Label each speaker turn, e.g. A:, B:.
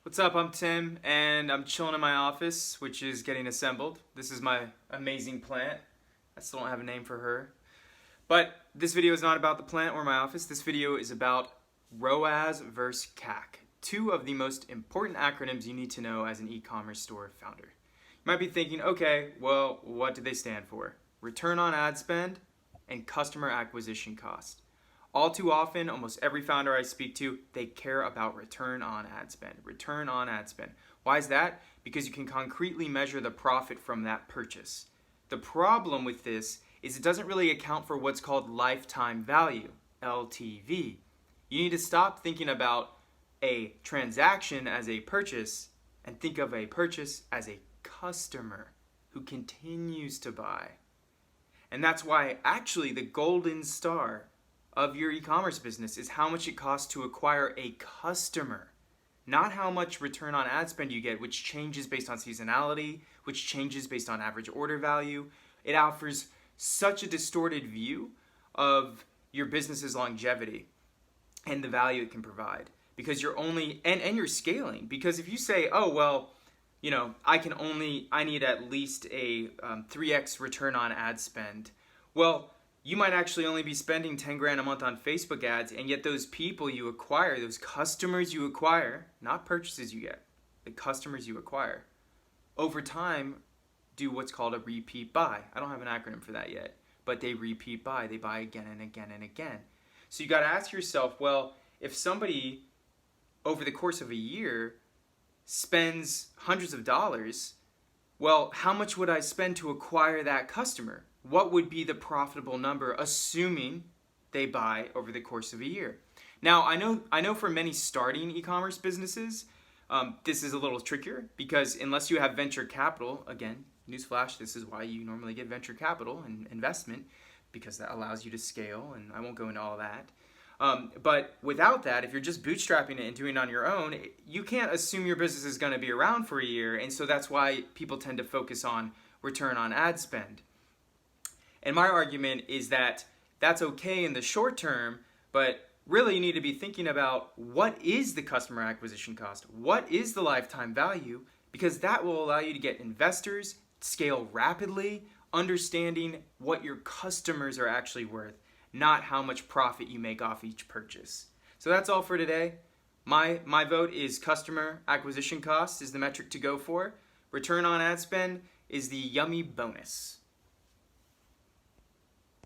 A: What's up? I'm Tim, and I'm chilling in my office, which is getting assembled. This is my amazing plant. I still don't have a name for her. But this video is not about the plant or my office. This video is about ROAS versus CAC, two of the most important acronyms you need to know as an e-commerce store founder. You might be thinking, okay, well, what do they stand for? Return on ad spend and customer acquisition cost. All too often, almost every founder I speak to, they care about return on ad spend. Return on ad spend. Why is that? Because you can concretely measure the profit from that purchase. The problem with this is it doesn't really account for what's called lifetime value, LTV. You need to stop thinking about a transaction as a purchase and think of a purchase as a customer who continues to buy. And that's why actually the golden star of your e-commerce business is how much it costs to acquire a customer, not how much return on ad spend you get, which changes based on seasonality, which changes based on average order value. It offers such a distorted view of your business's longevity and the value it can provide, because you're only and you're scaling. Because if you say, oh well, I need at least a 3x return on ad spend, well, you might actually only be spending 10 grand a month on Facebook ads, and yet those people you acquire, those customers you acquire, not purchases you get, the customers you acquire, over time do what's called a repeat buy. I don't have an acronym for that yet, but they repeat buy. They buy again and again and again. So you got to ask yourself, well, if somebody over the course of a year spends hundreds of dollars, well, how much would I spend to acquire that customer? What would be the profitable number, assuming they buy over the course of a year? Now, I know for many starting e-commerce businesses, this is a little trickier, because unless you have venture capital, again, newsflash, this is why you normally get venture capital and investment, because that allows you to scale, and I won't go into all that. But without that, if you're just bootstrapping it and doing it on your own, you can't assume your business is going to be around for a year, and so that's why people tend to focus on return on ad spend. And my argument is that that's okay in the short term, but really you need to be thinking about what is the customer acquisition cost? What is the lifetime value? Because that will allow you to get investors, scale rapidly, understanding what your customers are actually worth, not how much profit you make off each purchase. So that's all for today. My vote is customer acquisition cost is the metric to go for. Return on ad spend is the yummy bonus.